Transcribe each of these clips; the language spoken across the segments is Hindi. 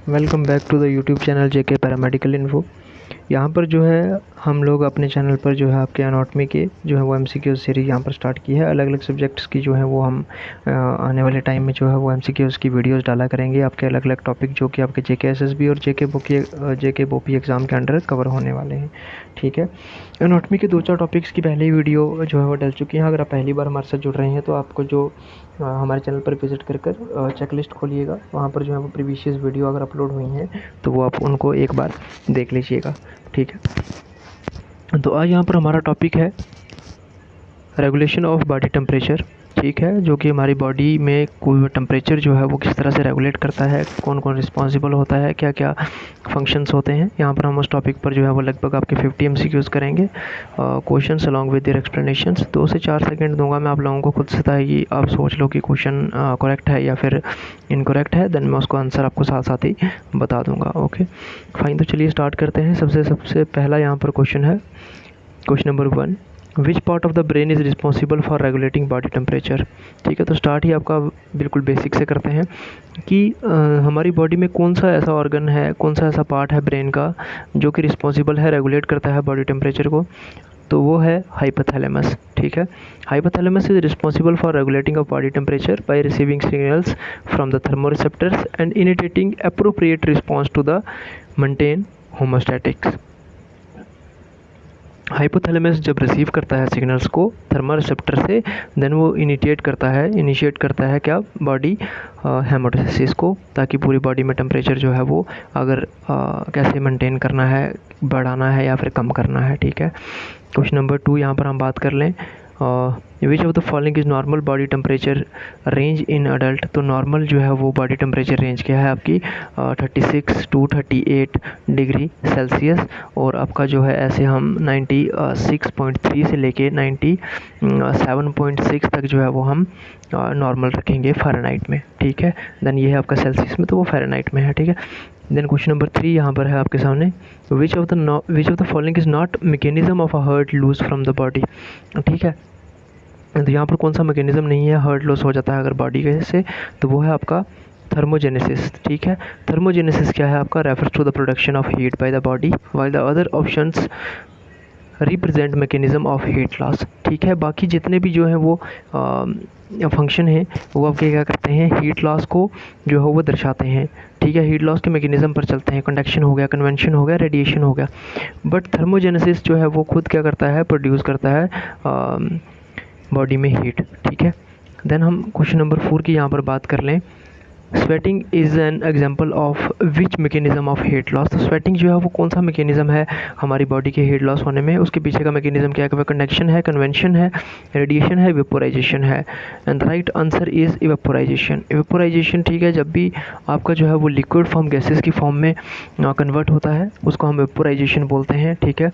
Welcome back to the YouTube channel JK paramedical info. यहाँ पर जो है हम लोग अपने चैनल पर जो है आपके एनाटॉमी के जो है वो एमसीक्यूज सीरीज यहाँ पर स्टार्ट की है। अलग अलग सब्जेक्ट्स की जो है वो हम आने वाले टाइम में जो है वो एमसीक्यूज की वीडियोस डाला करेंगे। आपके अलग अलग टॉपिक जो कि आपके जेके एसएसबी और जेके बोपी एग्ज़ाम के अंडर कवर होने वाले हैं। ठीक है, एनाटॉमी के 2-4 टॉपिक्स की पहली वीडियो जो है वो डल चुकी है। अगर आप पहली बार हमारे साथ जुड़ रहे हैं तो आपको जो हमारे चैनल पर विज़िट कर चेक लिस्ट खोलिएगा। वहाँ पर जो है वो प्रीवियस वीडियो अगर अपलोड हुई हैं तो वो आप उनको एक बार देख लीजिएगा। ठीक है, तो आज यहाँ पर हमारा टॉपिक है रेगुलेशन ऑफ बॉडी टेम्परेचर। ठीक है, जो कि हमारी बॉडी में कोई टेम्परेचर जो है वो किस तरह से रेगुलेट करता है, कौन कौन रिस्पॉन्सिबल होता है, क्या क्या फंक्शंस होते हैं। यहाँ पर हम उस टॉपिक पर जो है वो लगभग आपके 50 एमसीक्यूज करेंगे, questions along with their explanations. 2 से 4 सेकंड दूंगा मैं आप लोगों को, खुद से ताकि आप सोच लो कि क्वेश्चन करेक्ट है या फिर इनकरेक्ट है। देन मैं उसको आंसर आपको साथ साथ ही बता दूंगा। ओके फाइन, तो चलिए स्टार्ट करते हैं। सबसे पहला यहाँ पर क्वेश्चन है, question number 1, which part of the brain is responsible for regulating body temperature. ठीक है, तो स्टार्ट ही आपका बिल्कुल बेसिक से करते हैं कि हमारी बॉडी में कौन सा ऐसा ऑर्गन है, कौन सा ऐसा पार्ट है ब्रेन का जो कि रिस्पॉन्सिबल है, रेगुलेट करता है बॉडी टेम्परेचर को। तो वो है हाइपोथैलेमस। ठीक है, hypothalamus is responsible for regulating of body temperature by receiving signals from the thermoreceptors and initiating appropriate response to the maintain homeostatics. Hypothalamus जब रिसीव करता है सिग्नल्स को थर्मोरिसेप्टर से, देन वो इनिशिएट करता है क्या, बॉडी हेमोस्टेसिस को, ताकि पूरी बॉडी में टेम्परेचर जो है वो अगर कैसे मेंटेन करना है, बढ़ाना है या फिर कम करना है। ठीक है, क्वेश्चन नंबर 2 यहाँ पर हम बात कर लें, which of the following is normal body temperature range in adult. तो नॉर्मल जो है वो बॉडी टेम्परेचर रेंज क्या है आपकी, 36 to 38 डिग्री सेल्सियस। और आपका जो है ऐसे हम 96.3 से लेके 97.6 तक जो है वो हम नॉर्मल रखेंगे फ़ारेनहाइट में। ठीक है, देन ये है आपका सेल्सियस में, तो वो फ़ारेनहाइट में है। ठीक है, देन क्वेश्चन नंबर 3 यहाँ पर है आपके सामने, which of the following is not mechanism of a heat loss from the body. ठीक है, तो यहाँ पर कौन सा मैकेनिज्म नहीं है, हर्ट लॉस हो जाता है अगर बॉडी से, तो वो है आपका थर्मोजेनेसिस। ठीक है, थर्मोजेनेसिस क्या है आपका, refers to the production of heat by the body while the other options represent mechanism of heat loss. ठीक है, बाकी जितने भी जो है वो फंक्शन है वो आपके क्या करते हैं, हीट लॉस को जो है वो दर्शाते हैं। ठीक है, हीट लॉस के मैकेनिज्म पर चलते हैं, कंडक्शन हो गया, कन्वेंशन हो गया, रेडिएशन हो गया। बट थर्मोजेनेसिस जो है वो खुद क्या करता है, प्रोड्यूस करता है बॉडी में हीट। ठीक है, देन हम क्वेश्चन नंबर 4 की यहाँ पर बात कर लें, sweating is an example of which mechanism of heat loss. तो स्वेटिंग जो है वो कौन सा मैकेनिज्म है हमारी बॉडी के हीट लॉस होने में, उसके पीछे का मैकेनिज्म क्या है, कंडक्शन है, कन्वेंशन है, रेडिएशन है, वेपोराइजेशन है। And right answer is evaporisation. Evaporisation, ठीक है, जब भी आपका जो है वो लिक्विड फॉर्म गैसेस की फॉर्म में कन्वर्ट होता है उसको हम वेपोराइजेशन बोलते हैं। ठीक है,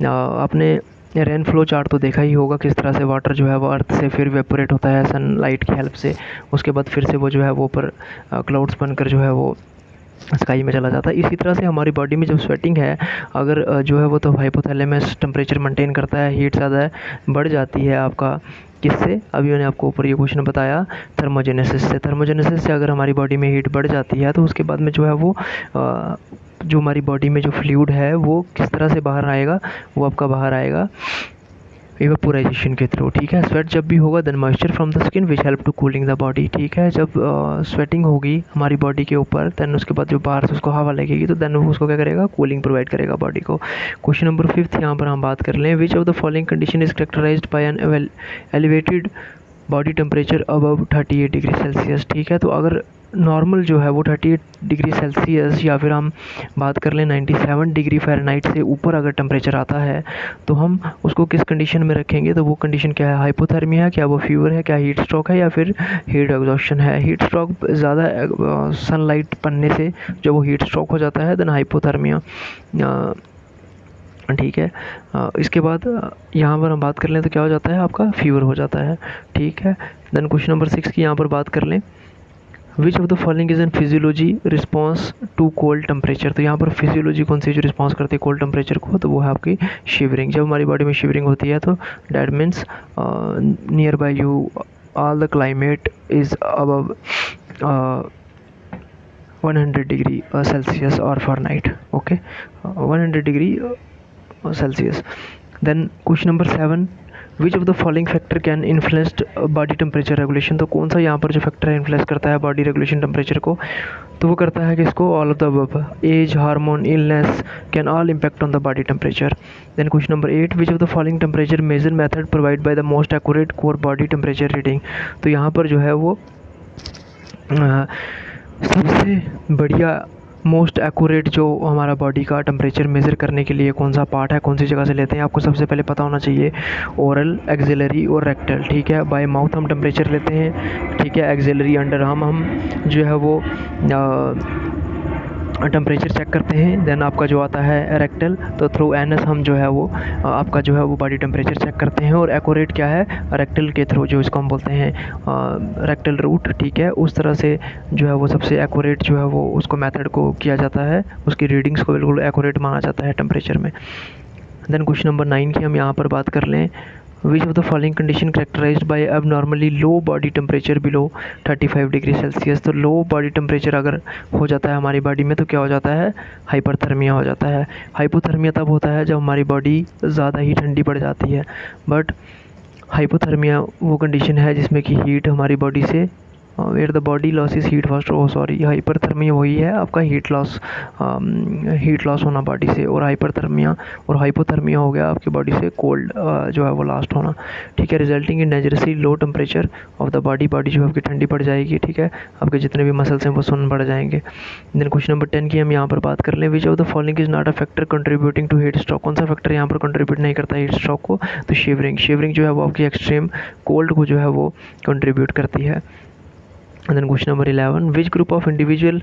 आपने रेन फ्लो चार्ट तो देखा ही होगा, किस तरह से वाटर जो है वो अर्थ से फिर वेपोरेट होता है सनलाइट की हेल्प से, उसके बाद फिर से वो जो है वो ऊपर क्लाउड्स बनकर जो है वो स्काई में चला जाता है। इसी तरह से हमारी बॉडी में जब स्वेटिंग है अगर जो है वो, तो हाइपोथैलेमस टेम्परेचर मेंटेन करता है, हीट ज़्यादा बढ़ जाती है आपका किससे, अभी मैंने आपको ऊपर ये क्वेश्चन बताया, थर्मोजेनेसिस से। थर्मोजेनेसिस से अगर हमारी बॉडी में हीट बढ़ जाती है तो उसके बाद में जो है वो जो हमारी बॉडी में जो फ्लूइड है वो किस तरह से बाहर आएगा, वो आपका बाहर आएगा इवेपोराइजेशन के थ्रू। ठीक है, स्वेट जब भी होगा then moisture from the skin which help to cooling the body. ठीक है, जब स्वेटिंग होगी हमारी बॉडी के ऊपर देन उसके बाद जो बाहर से उसको हवा लगेगी तो देन वो उसको क्या करेगा, कूलिंग प्रोवाइड करेगा बॉडी को। क्वेश्चन नंबर 5 यहाँ पर हम बात कर लें, which of the following condition is characterized by an elevated body temperature above 38 degree Celsius. ठीक है, तो अगर नॉर्मल जो है वो 38 डिग्री सेल्सियस या फिर हम बात कर लें 97 डिग्री फ़ारेनहाइट से ऊपर अगर टेम्परेचर आता है तो हम उसको किस कंडीशन में रखेंगे, तो वो कंडीशन क्या है, हाइपोथर्मिया है, क्या वो फीवर है, क्या हीट स्ट्रोक है, या फिर हीट एग्जॉस्शन है। हीट स्ट्रोक ज़्यादा सनलाइट पड़ने से जो वो हीट स्ट्रोक हो जाता है, देन हाइपोथर्मिया। ठीक है, इसके बाद यहाँ पर हम बात कर लें तो क्या हो जाता है, आपका फीवर हो जाता है। ठीक है, देन क्वेश्चन नंबर 6 की यहाँ पर बात कर लें, which of the following is an physiology response to cold temperature. तो यहाँ पर फिजियोलॉजी कौन सी जो रिस्पॉन्स करती है कोल्ड टेम्परेचर को, तो वो है आपकी शिवरिंग। जब हमारी बॉडी में शिवरिंग होती है तो that means near by you all the climate is above 100 degree Celsius और Fahrenheit, okay, 100 degree Celsius. Then question number 7, which of the following factor can influenced body temperature regulation, तो कौन सा यहाँ पर जो फैक्टर है इन्फ्लुएंस करता है बॉडी रेगुलेशन टेम्परेचर को, तो वो करता है किसको, all of the above, age, hormone, illness can all impact on the body temperature. Then question number 8, which of the following temperature measure method provide by the most accurate core body temperature reading, तो यहाँ पर जो है वो सबसे बढ़िया मोस्ट एक्यूरेट जो हमारा बॉडी का टेम्परेचर मेज़र करने के लिए कौन सा पार्ट है, कौन सी जगह से लेते हैं, आपको सबसे पहले पता होना चाहिए ओरल, एक्सिलरी और रेक्टल, ठीक है। बाय माउथ हम टेम्परेचर लेते हैं, ठीक है, एक्सिलरी अंडर हम जो है वो टेम्परेचर चेक करते हैं। देन आपका जो आता है रेक्टल, तो थ्रू एनएस हम जो है वो आपका जो है वो बॉडी टेम्परेचर चेक करते हैं। और एक्यूरेट क्या है, रेक्टल के थ्रू, जो इसको हम बोलते हैं रेक्टल रूट, ठीक है, उस तरह से जो है वो सबसे एक्यूरेट जो है वो उसको मेथड को किया जाता है, उसकी रीडिंग्स को बिल्कुल एक्यूरेट माना जाता है टेम्परेचर में। देन क्वेश्चन नंबर 9 की हम यहाँ पर बात कर लें, which of the following condition characterized by abnormally low body temperature below 35 degree Celsius, तो लो बॉडी टेम्परेचर अगर हो जाता है हमारी बॉडी में तो क्या हो जाता है, हाइपरथर्मिया हो जाता है। हाइपोथर्मिया तब होता है जब हमारी बॉडी ज़्यादा ही ठंडी पड़ जाती है, बट हाइपोथर्मिया वो कंडीशन है जिसमें कि हीट हमारी बॉडी से where the body losses heat first, sorry, hyperthermia वही है आपका हीट लॉस होना बॉडी से, और हाइपरथर्मिया और हाइपोथर्मिया हो गया आपकी बॉडी से कोल्ड जो है वो लास्ट होना, ठीक है, resulting in dangerously low temperature of the body जो है आपकी ठंडी पड़ जाएगी, ठीक है, आपके जितने भी मसल्स हैं वो सुन पड़ जाएंगे। देन क्वेश्चन नंबर 10 की हम यहाँ पर बात कर लें, which of the following is not a factor contributing to heat stroke, कौन सा फैक्टर यहाँ पर कंट्रीब्यूट नहीं करता हीट स्ट्रोक को, तो शिवरिंग जो है वो आपकी एक्सट्रीम कोल्ड को जो है वो कंट्रीब्यूट करती है। And then question number 11, which group of individual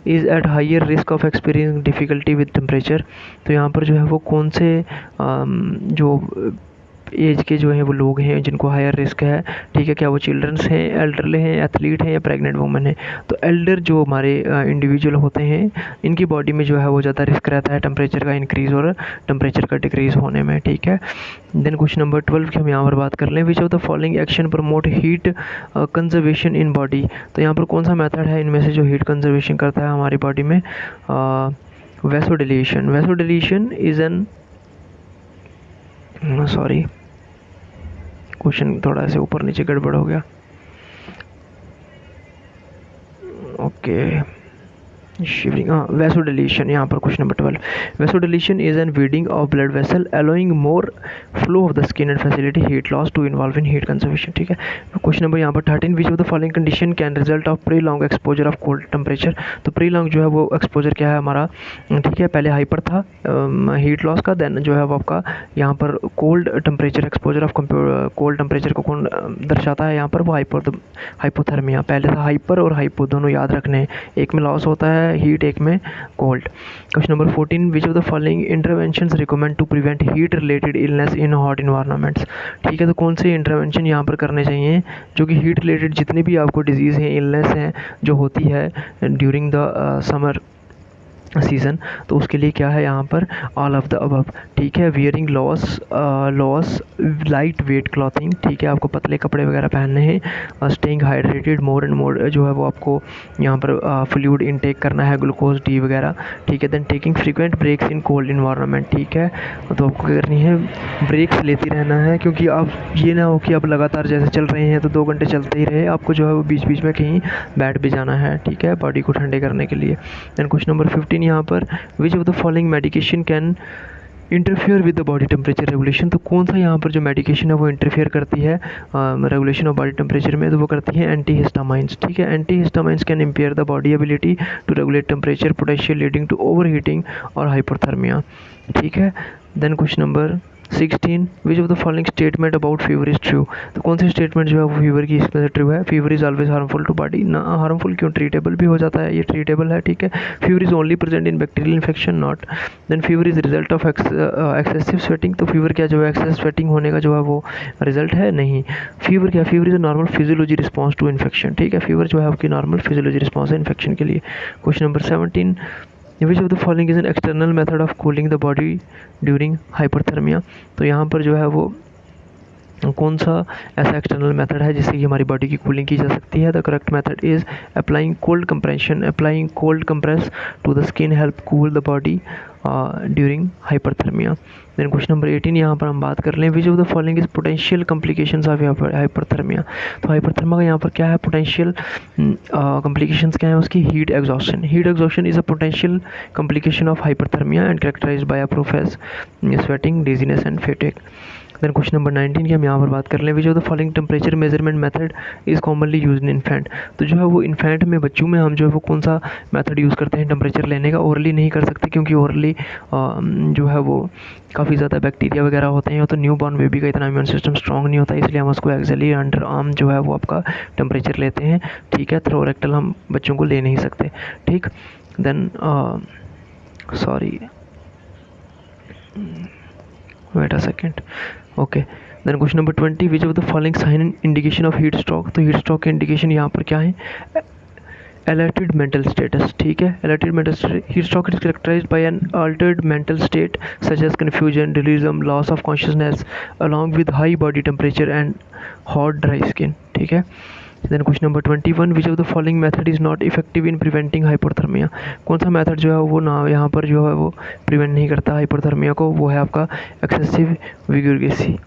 is at higher risk of experiencing difficulty with temperature, तो यहाँ पर जो है वो कौन से जो एज के जो हैं वो लोग हैं जिनको हायर रिस्क है, ठीक है, क्या वो चिल्ड्रंस हैं, एल्डरली हैं, एथलीट हैं या प्रेग्नेंट वुमेन है, तो एल्डर जो हमारे इंडिविजुअल होते हैं इनकी बॉडी में जो है वो ज़्यादा रिस्क रहता है टेम्परेचर का इंक्रीज़ और टेम्परेचर का डिक्रीज़ होने में, ठीक है। देन क्वेश्चन नंबर 12 की हम यहाँ पर बात कर लें, which of the following action promote heat conservation in body, तो यहाँ पर कौन सा मेथड है इनमें से जो हीट कंजर्वेशन करता है हमारी बॉडी में, वैसोडिलेशन इज़ एन, सॉरी क्वेश्चन थोड़ा से ऊपर नीचे गड़बड़ हो गया, ओके, शिवरिंग, वैसोडिलेशन, यहाँ पर question number 12, vasodilation is an widening of blood vessel allowing more flow of the skin and facility heat loss to involve in heat conservation, ठीक है। क्वेश्चन नंबर यहाँ पर 13, which of the following condition can result of prolong exposure of cold temperature, तो प्री लॉन्ग जो है वो एक्सपोजर क्या है हमारा, ठीक है, पहले हाइपर था हीट लॉस का, देन जो है वो आपका यहाँ पर cold temperature exposure of cold temperature को कौन दर्शाता है यहाँ पर, वो हाइपोथर्मिया, पहले था हाइपर और हाइपो दोनों याद रखने, एक में लॉस होता है हीट, एक में cold. Question number 14, which of the following interventions recommend to prevent heat related illness in hot environments, ठीक है, तो कौन से इंटरवेंशन यहाँ पर करने चाहिए जो कि हीट रिलेटेड जितनी भी आपको डिजीज़ हैं, इलनेस हैं जो होती है ड्यूरिंग द समर सीज़न, तो उसके लिए क्या है यहाँ पर, ऑल ऑफ द अबव, ठीक है, wearing loss light weight clothing, ठीक है, आपको पतले कपड़े वगैरह पहनने हैं, staying hydrated more and more जो है वो आपको यहाँ पर फ्लूइड इनटेक करना है, ग्लूकोज डी वगैरह, ठीक है, then taking frequent breaks in cold environment, ठीक है, तो आपको क्या करनी है, ब्रेक्स लेती रहना है, क्योंकि आप ये ना हो कि आप लगातार जैसे चल रहे हैं तो 2 घंटे चलते ही रहे, आपको जो है वो बीच बीच में कहीं बैठ भी जाना है, ठीक है, बॉडी को ठंडे करने के लिए। देन क्वेश्चन नंबर 15 यहाँ पर, विच of the following medication can interfere with the body temperature regulation, तो कौन सा यहाँ पर जो मेडिकेशन है वो इंटरफेयर करती है रेगुलेशन ऑफ बॉडी टेम्परेचर में, तो वो करती है एंटीहिस्टामाइंस, ठीक है, antihistamines can impair the body ability to regulate temperature potential leading to overheating और हाइपरथर्मिया, ठीक है। Then question number 16, which of the following statement about fever is true, तो कौन सी स्टेटमेंट जो है वो फीवर की इसमें से ट्रू है, fever is always harmful to body, ना हार्मफुल क्यों, ट्रीटेबल भी हो जाता है, ये ट्रीटेबल है, ठीक है, fever is only present in bacterial infection not, then fever is result of excessive sweating, तो फीवर क्या जो है एक्सेसिव स्वेटिंग होने का जो है वो रिजल्ट है, नहीं, फीवर क्या, fever is a normal physiology response to infection, ठीक है, फीवर जो है आपकी नॉर्मल फिजियोलॉजी रिस्पॉन्स है इन्फेक्शन के लिए। Question number 17, which of the following is an external method of cooling the body during hyperthermia, तो यहाँ पर जो है वो कौन सा ऐसा एक्सटर्नल मेथड है जिससे कि हमारी बॉडी की कूलिंग की जा सकती है? The correct method is applying cold compress to the skin help cool the body during hyperthermia. Then question number 18 यहाँ पर हम बात कर लें, which of the following is potential complications of hyperthermia. तो हाइपरथर्मिया का यहाँ पर क्या है पोटेंशियल कॉम्प्लिकेशंस क्या है उसकी? Heat exhaustion is a potential complication of hyperthermia and characterized by a profuse sweating, dizziness and fatigue. Then question number 19 की हम यहाँ पर बात कर लें, which of the following temperature measurement method is commonly used in infant. तो जो है वो इन्फेंट में, बच्चों में हम जो है वो कौन सा मेथड यूज़ करते हैं टेम्परेचर लेने का? ओरली नहीं कर सकते क्योंकि ओरली जो है वो काफ़ी ज़्यादा बैक्टीरिया वगैरह होते हैं, तो न्यू बॉर्न बेबी का इतना इम्यून सिस्टम स्ट्रॉन्ग नहीं होता, इसलिए हम उसको एक्चुअली अंडर आर्म जो है वो आपका टेम्परेचर लेते हैं, ठीक है। थ्रो रेक्टल हम बच्चों को ले नहीं सकते, ठीक। Then sorry wait a second, okay. Then question number 20, which of the following sign and indication of heat stroke. तो हीट स्ट्रोक के इंडिकेशन यहाँ पर क्या है? एलर्टेड मेंटल स्टेटस, ठीक है। Alerted mental state, heat stroke is characterized by an altered mental state such as confusion, delirium, loss of consciousness along with high body temperature and hot dry skin, ठीक है। Then question number 21, which of the following method is not effective in preventing hypothermia. कौन सा मेथड जो है वो ना यहाँ पर जो है वो प्रिवेंट नहीं करता हाइपोथर्मिया को? वो है आपका excessive विगोरेसी।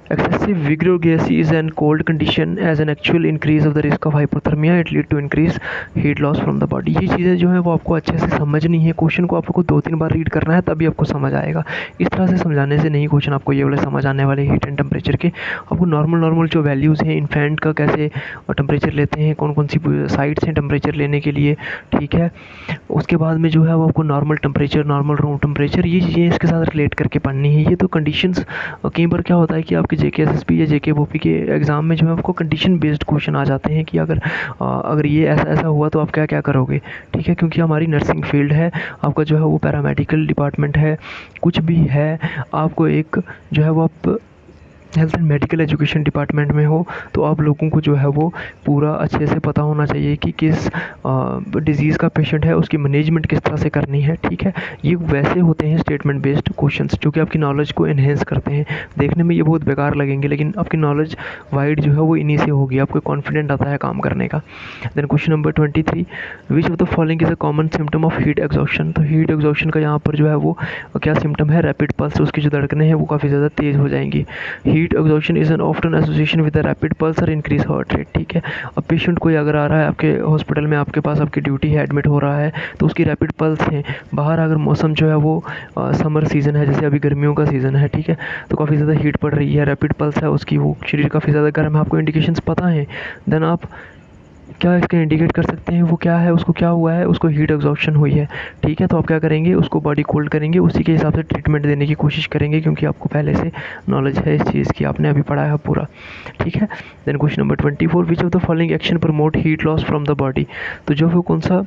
Excessive vigorosity is an cold condition as an actual increase of the risk of hypothermia. It lead to increase heat loss from the body. ये चीज़ें जो है वो आपको अच्छे से समझनी है, क्वेश्चन को आपको 2-3 बार रीड करना है तभी आपको समझ आएगा। इस तरह से समझाने से नहीं क्वेश्चन आपको ये वाले समझ आने वाले हीट एंड टेम्परेचर के। आपको नॉर्मल जो वैल्यूज़ हैं इन्फेंट का कैसे टेम्परेचर लेते हैं, कौन कौन सी साइट्स हैं टेम्परेचर लेने के लिए, ठीक है। उसके बाद में जो है वो आपको normal temperature, normal room temperature, ये चीज़ें इसके साथ रिलेट करके पढ़नी है। ये तो कंडीशंस, कई बार क्या होता है कि आपके जेके एसएसबी या जेके बोपी के एग्ज़ाम में जो है आपको कंडीशन बेस्ड क्वेश्चन आ जाते हैं कि अगर ये ऐसा हुआ तो आप क्या क्या करोगे, ठीक है। क्योंकि हमारी नर्सिंग फील्ड है, आपका जो है वो पैरामेडिकल डिपार्टमेंट है, कुछ भी है, आपको एक जो है वो आप health and medical education department में हो तो आप लोगों को जो है वो पूरा अच्छे से पता होना चाहिए कि किस डिज़ीज़ का पेशेंट है, उसकी मैनेजमेंट किस तरह से करनी है, ठीक है। ये वैसे होते हैं स्टेटमेंट बेस्ड क्वेश्चंस जो कि आपकी नॉलेज को एनहेंस करते हैं। देखने में ये बहुत बेकार लगेंगे लेकिन आपकी नॉलेज वाइड जो है वो इन्हीं से होगी, आपको कॉन्फिडेंट आता है काम करने का। Then question number 23, which of the following is a common symptom of heat exhaustion. तो हीट एग्जॉशन का यहाँ पर जो है वो क्या सिम्टम है? रैपिड पल्स, उसकी जो धड़कनें हैं वो काफ़ी ज़्यादा तेज़ हो जाएंगी। Heat exhaustion is an often association with a rapid pulse और इंक्रीज हार्ट रेट, ठीक है। अब पेशेंट कोई अगर आ रहा है आपके हॉस्पिटल में, आपके पास आपकी ड्यूटी है, एडमिट हो रहा है, तो उसकी रैपिड पल्स है, बाहर अगर मौसम जो है वो समर सीज़न है, जैसे अभी गर्मियों का सीज़न है, ठीक है, तो काफ़ी ज़्यादा हीट पड़ रही है, रैपिड पल्स है उसकी, वो शरीर काफ़ी ज़्यादा गर्म है, आपको इंडिकेशंस पता है, देन आप क्या इसका इंडिकेट कर सकते हैं वो क्या है, उसको क्या हुआ है, उसको हीट एग्जॉशन हुई है, ठीक है। तो आप क्या करेंगे, उसको बॉडी कोल्ड करेंगे, उसी के हिसाब से ट्रीटमेंट देने की कोशिश करेंगे क्योंकि आपको पहले से नॉलेज है इस चीज़ की, आपने अभी पढ़ा है पूरा, ठीक है। Then question number 24, which of the following action promote heat loss from the body. तो जो वो कौन सा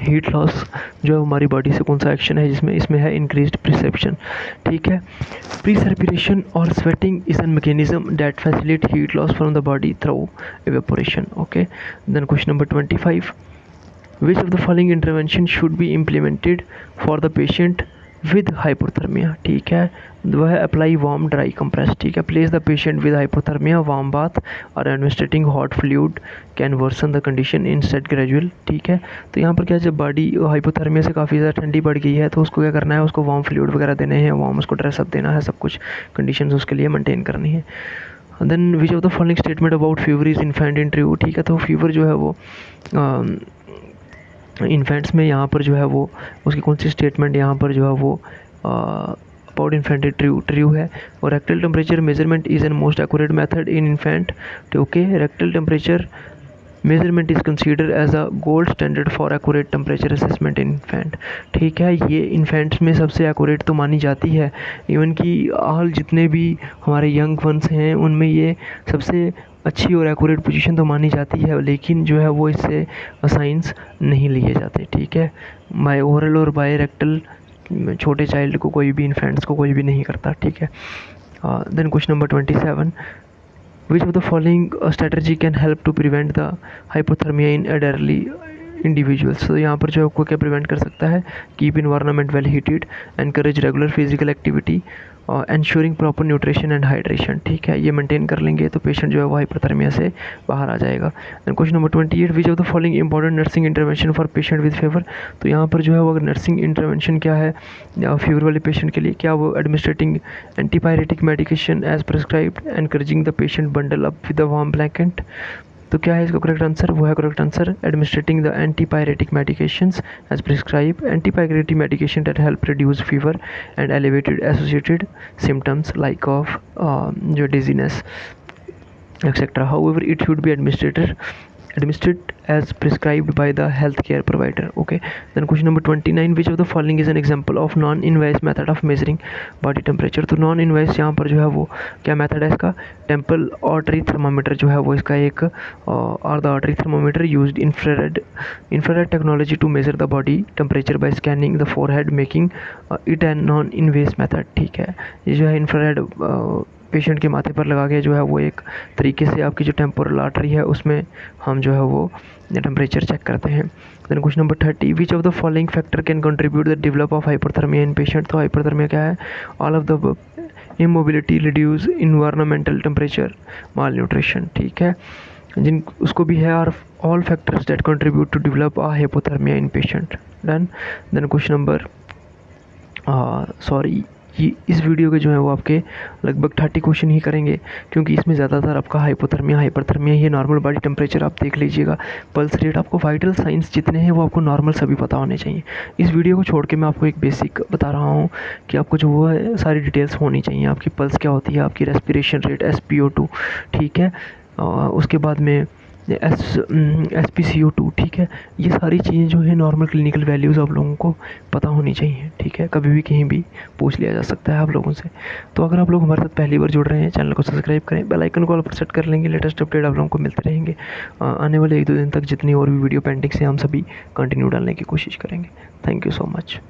हीट लॉस जो है हमारी बॉडी से कौन सा एक्शन है जिसमें इसमें है इंक्रीज्ड प्रिसेप्शन, ठीक है। प्रीसर्पिरेशन और sweating is an mechanism that facilitate heat loss from the body through evaporation, okay. Then question number 25, which of the following intervention should be implemented for the patient with hypothermia, ठीक है। वह है अप्लाई वार्म ड्राई कंप्रेस, ठीक है। Place the patient with hypothermia warm bath और administrating hot fluid can worsen the condition instead gradual, ठीक है। तो यहाँ पर क्या, जब बॉडी हाइपोथर्मिया से काफ़ी ज़्यादा ठंडी पड़ गई है तो उसको क्या करना है, उसको वार्म फ्लूइड वगैरह देने हैं, वार्म उसको ड्रेसअप देना है, सब कुछ कंडीशन उसके लिए मेंटेन करनी है। Then which of the following statement about fever is infant in true, ठीक है। तो फीवर जो है वो इन्फेंट्स में यहाँ पर जो है वो उसकी कौन सी स्टेटमेंट यहाँ पर जो है वो अबाउट इन्फेंट ट्रू है। और rectal temperature measurement is an most accurate method in infant, okay. Rectal temperature measurement is consider as a gold standard for accurate temperature assessment in infant, ठीक है। ये इन्फेंट्स में सबसे एक्यूरेट तो मानी जाती है, इवन कि ऑल जितने भी हमारे यंग वंस हैं उनमें ये सबसे अच्छी और एक्यूरेट पोजीशन तो मानी जाती है, लेकिन जो है वो इससे साइंस नहीं लिए जाते, ठीक है। बाय ओरल और बाय रेक्टल छोटे चाइल्ड को कोई भी, इन्फेंट्स को कोई भी नहीं करता, ठीक है। Then question number 27, which of the following strategy can help to prevent the hypothermia in elderly individuals. तो यहाँ पर जो आपको क्या प्रिवेंट कर सकता है, keep environment well heated, encourage regular physical activity और ensuring proper nutrition and hydration. ठीक है, ये मेंटेन कर लेंगे तो पेशेंट जो है वो हाइपरथर्मिया से बाहर आ जाएगा। Then question number 28, which of the following important nursing intervention for patient with fever. तो यहाँ पर जो है वो अगर नर्सिंग इंटरवेंशन क्या है फीवर वाले पेशेंट के लिए, क्या वो administrating antipyretic medication as prescribed, encouraging the patient bundle up with a warm blanket. तो क्या है इसका करेक्ट आंसर, वो है correct answer administrating the antipyretic medications as prescribe. Antipyretic medication that help reduce fever and elevated associated symptoms like of जो dizziness etcetera. However it should be administered as prescribed by the healthcare provider. Okay, then question number 29, which of the following is an example of non-invasive method of measuring body temperature। तो नॉन इन्वाइस यहाँ पर जो है वो क्या मेथड है इसका, टेम्पल आर्टरी थर्मामीटर जो है वो इसका एक और the artery thermometer used infrared technology to measure the body temperature by scanning the forehead making it an non invasive method. ठीक है, ये जो है इंफ्रारेड पेशेंट के माथे पर लगा के जो है वो एक तरीके से आपकी जो टेम्पोरल आर्टरी है उसमें हम जो है वो टेम्परेचर चेक करते हैं। Then question number 30, which of the following factor can contribute the develop of hyperthermia in patient. तो हाइपरथर्मिया क्या है, all of the immobility, reduce environmental temperature, malnutrition. ठीक है, जिन उसको भी है, और all factors that contribute to develop a hypothermia in patient. Done. Then question number ये इस वीडियो के जो है वो आपके लगभग 30 क्वेश्चन ही करेंगे, क्योंकि इसमें ज़्यादातर आपका हाइपोथर्मिया हाइपरथर्मिया ये नॉर्मल बॉडी टेम्परेचर आप देख लीजिएगा, पल्स रेट, आपको वाइटल साइंस जितने हैं वो आपको नॉर्मल सभी पता होने चाहिए। इस वीडियो को छोड़ के मैं आपको एक बेसिक बता रहा हूँ कि आपको जो वो है सारी डिटेल्स होनी चाहिए, आपकी पल्स क्या होती है, आपकी रेस्पिरेशन रेट SpO2। ठीक है, उसके बाद में SpCO2। ठीक है, ये सारी चीज़ें जो है नॉर्मल क्लिनिकल वैल्यूज़ आप लोगों को पता होनी चाहिए। ठीक है, कभी भी कहीं भी पूछ लिया जा सकता है आप लोगों से। तो अगर आप लोग हमारे साथ पहली बार जुड़ रहे हैं, चैनल को सब्सक्राइब करें, बेल आइकन को ऑल पर सेट कर लेंगे, लेटेस्ट अपडेट आप लोगों को मिलते रहेंगे। आने वाले 1-2 दिन तक जितनी और भी वीडियो पेंडिंग से हम सभी कंटिन्यू डालने की कोशिश करेंगे। Thank you so much.